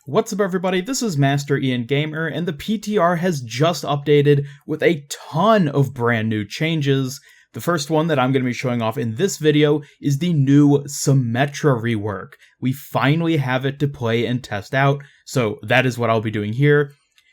What's up everybody, this is Master Ian Gamer, and the PTR has just updated with a ton of brand new changes. The first one that I'm going to be showing off in this video is the new Symmetra Rework. We finally have it to play and test out, so that is what I'll be doing here.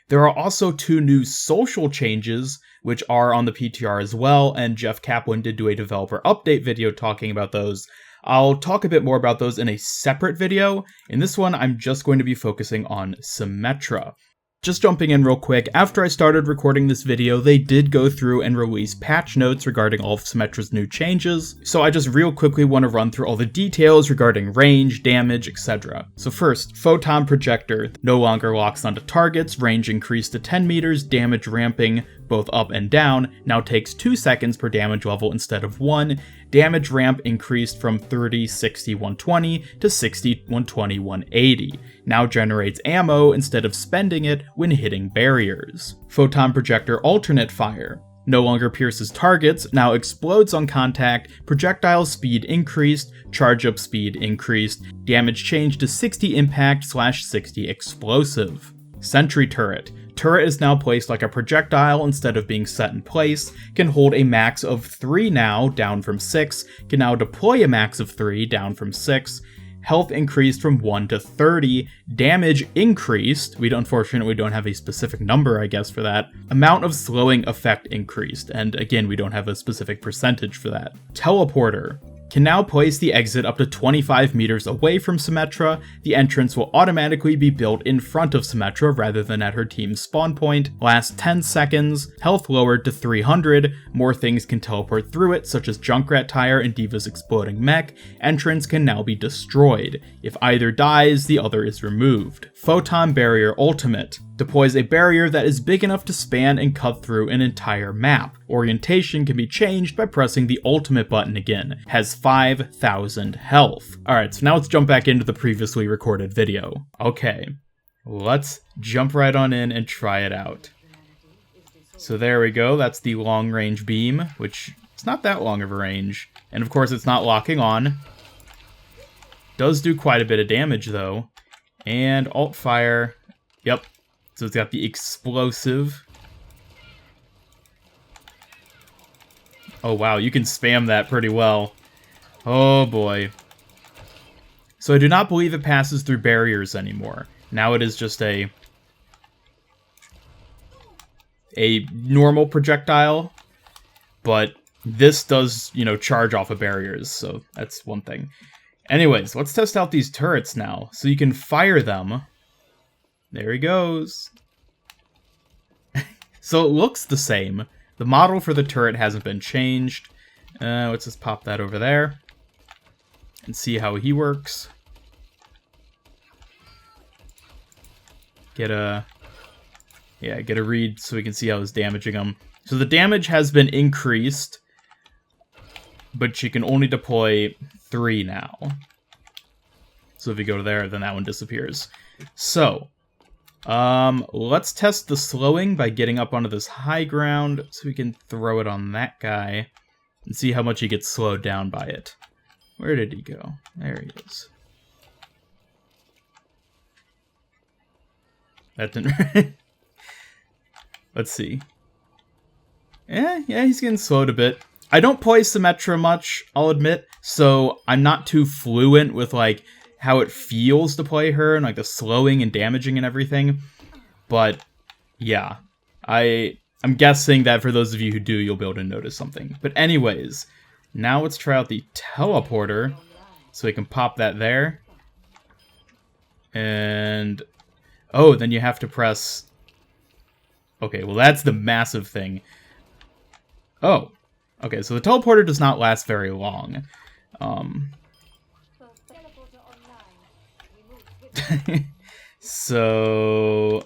There are also two new social changes, which are on the PTR as well, and Jeff Kaplan did do a developer update video talking about those. I'll talk a bit more about those in a separate video. In this one, I'm just going to be focusing on Symmetra. Just jumping in real quick, after I started recording this video, they did go through and release patch notes regarding all of Symmetra's new changes, so I just real quickly want to run through all the details regarding range, damage, etc. So first, Photon Projector no longer locks onto targets, range increased to 10 meters, damage ramping both up and down now takes 2 seconds per damage level instead of 1, damage ramp increased from 30, 60, 120 to 60, 120, 180, now generates ammo instead of spending it when hitting barriers. Photon Projector Alternate Fire no longer pierces targets, now explodes on contact, projectile speed increased, charge up speed increased, damage changed to 60 impact / 60 explosive. Sentry Turret. Turret is now placed like a projectile instead of being set in place, can hold a max of 3 now, down from 6, can now deploy a max of 3, down from 6, health increased from 1 to 30, damage increased, we unfortunately don't have a specific number I guess for that, amount of slowing effect increased, and again we don't have a specific percentage for that. Teleporter. Can now place the exit up to 25 meters away from Symmetra. The entrance will automatically be built in front of Symmetra rather than at her team's spawn point. Lasts 10 seconds, health lowered to 300, more things can teleport through it such as Junkrat Tire and Diva's exploding mech. Entrance can now be destroyed. If either dies, the other is removed. Photon Barrier Ultimate. Deploys a barrier that is big enough to span and cut through an entire map. Orientation can be changed by pressing the ultimate button again. Has 5,000 health. Alright, so now let's jump back into the previously recorded video. Okay, let's jump right on in and try it out. So there we go, that's the long range beam, which is not that long of a range. And of course it's not locking on. Does do quite a bit of damage though. And alt fire, yep. So it's got the explosive. Oh wow, you can spam that pretty well. Oh boy. So I do not believe it passes through barriers anymore. Now it is just a normal projectile, but this does, charge off of barriers, so that's one thing. Anyways, let's test out these turrets now. So you can fire them. There he goes. So it looks the same. The model for the turret hasn't been changed. Let's just pop that over there and see how he works. Get a read so we can see how it's damaging him. So the damage has been increased, but she can only deploy 3 now. So if you go to there, then that one disappears. So let's test the slowing by getting up onto this high ground so we can throw it on that guy and see how much he gets slowed down by it. Where did he go? There he is. That didn't... Let's see. Yeah, he's getting slowed a bit. I don't play Symmetra much, I'll admit, so I'm not too fluent with, how it feels to play her and, the slowing and damaging and everything. But, yeah. I'm guessing that for those of you who do, you'll be able to notice something. But anyways, now let's try out the teleporter, so we can pop that there. And... oh, then you have to press... okay, well that's the massive thing. Oh. Okay, so the teleporter does not last very long. So...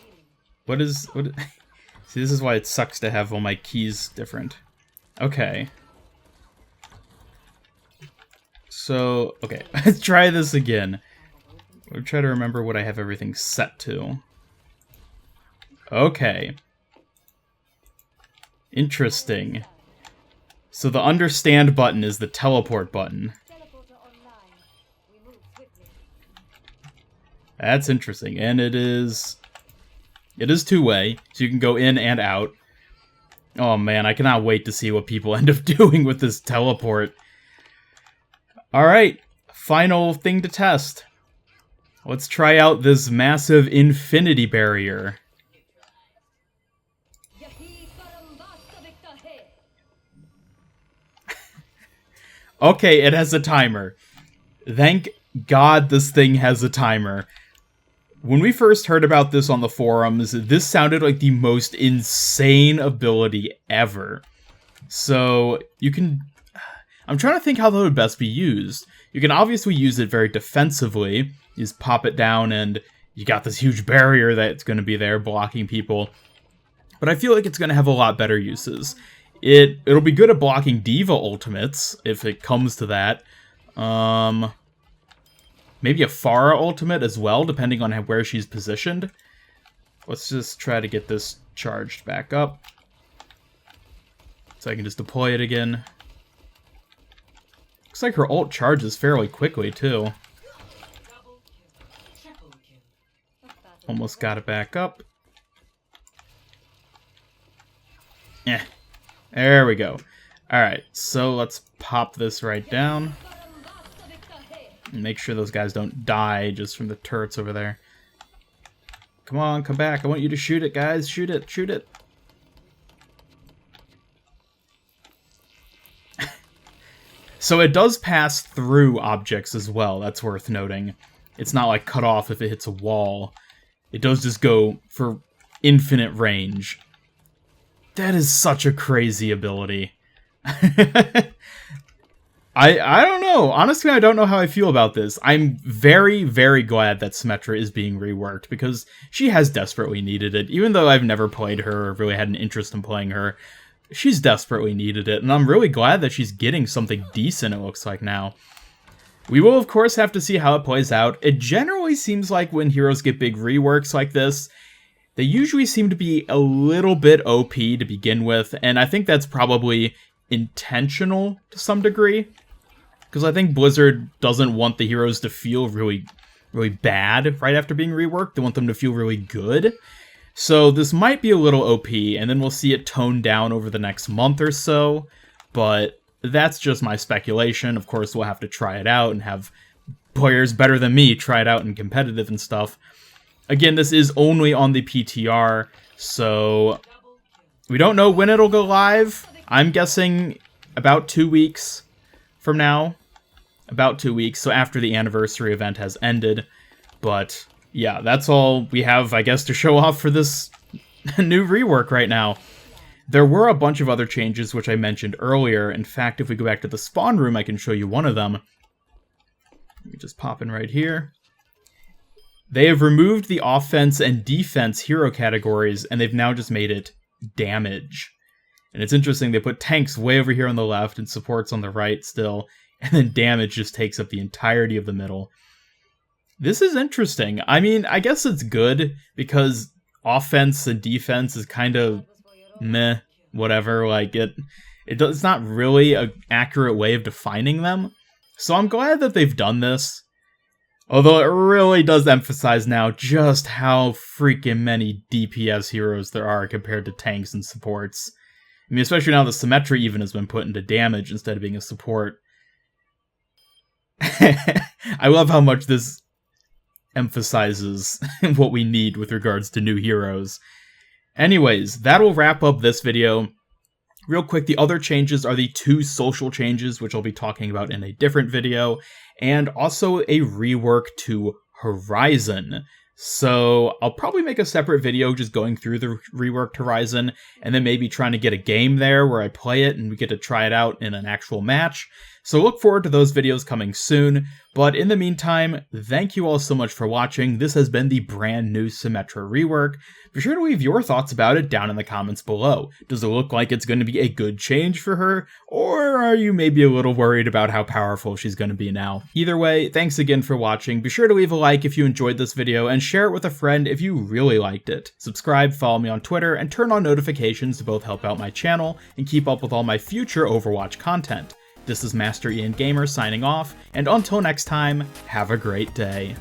what... see, this is why it sucks to have all my keys different. Okay. So, okay, let's try this again. I'll try to remember what I have everything set to. Okay. Interesting. So the understand button is the teleport button. That's interesting. And it is two-way, so you can go in and out. Oh man, I cannot wait to see what people end up doing with this teleport. Alright, final thing to test. Let's try out this massive infinity barrier. Okay, it has a timer. Thank God this thing has a timer. When we first heard about this on the forums, this sounded like the most insane ability ever. So, you can... I'm trying to think how that would best be used. You can obviously use it very defensively. You just pop it down and you got this huge barrier that's going to be there blocking people. But I feel like it's going to have a lot better uses. It'll be good at blocking Diva ultimates, if it comes to that. Maybe a Pharah ultimate as well, depending on where she's positioned. Let's just try to get this charged back up. So I can just deploy it again. Looks like her ult charges fairly quickly, too. Almost got it back up. Eh. There we go. Alright, so let's pop this right down. And make sure those guys don't die just from the turrets over there. Come on, come back. I want you to shoot it, guys. Shoot it, shoot it. So it does pass through objects as well. That's worth noting. It's not like cut off if it hits a wall. It does just go for infinite range. That is such a crazy ability. I don't know. Honestly, I don't know how I feel about this. I'm very, very glad that Symmetra is being reworked, because she has desperately needed it. Even though I've never played her or really had an interest in playing her, she's desperately needed it, and I'm really glad that she's getting something decent, it looks like now. We will, of course, have to see how it plays out. It generally seems like when heroes get big reworks like this, they usually seem to be a little bit OP to begin with, and I think that's probably intentional to some degree. Because I think Blizzard doesn't want the heroes to feel really, really bad right after being reworked. They want them to feel really good. So this might be a little OP, and then we'll see it toned down over the next month or so. But that's just my speculation. Of course, we'll have to try it out and have players better than me try it out in competitive and stuff. Again, this is only on the PTR, so we don't know when it'll go live. I'm guessing about 2 weeks from now. About 2 weeks, so after the anniversary event has ended. But yeah, that's all we have, I guess, to show off for this new rework right now. There were a bunch of other changes which I mentioned earlier. In fact, if we go back to the spawn room, I can show you one of them. Let me just pop in right here. They have removed the offense and defense hero categories, and they've now just made it damage. And it's interesting, they put tanks way over here on the left and supports on the right still, and then damage just takes up the entirety of the middle. This is interesting. I mean, I guess it's good, because offense and defense is kind of meh, whatever. Like, it's not really an accurate way of defining them. So I'm glad that they've done this. Although it really does emphasize now just how freaking many DPS heroes there are compared to tanks and supports. I mean, especially now that Symmetra even has been put into damage instead of being a support. I love how much this emphasizes what we need with regards to new heroes. Anyways, that'll wrap up this video. Real quick, the other changes are the 2 social changes, which I'll be talking about in a different video, and also a rework to Horizon. So I'll probably make a separate video just going through the reworked Horizon, and then maybe trying to get a game there where I play it and we get to try it out in an actual match. So look forward to those videos coming soon, but in the meantime, thank you all so much for watching. This has been the brand new Symmetra rework. Be sure to leave your thoughts about it down in the comments below. Does it look like it's going to be a good change for her, or are you maybe a little worried about how powerful she's going to be now? Either way, thanks again for watching. Be sure to leave a like if you enjoyed this video, and share it with a friend if you really liked it. Subscribe, follow me on Twitter, and turn on notifications to both help out my channel and keep up with all my future Overwatch content. This is Master Ian Gamer signing off, and until next time, have a great day.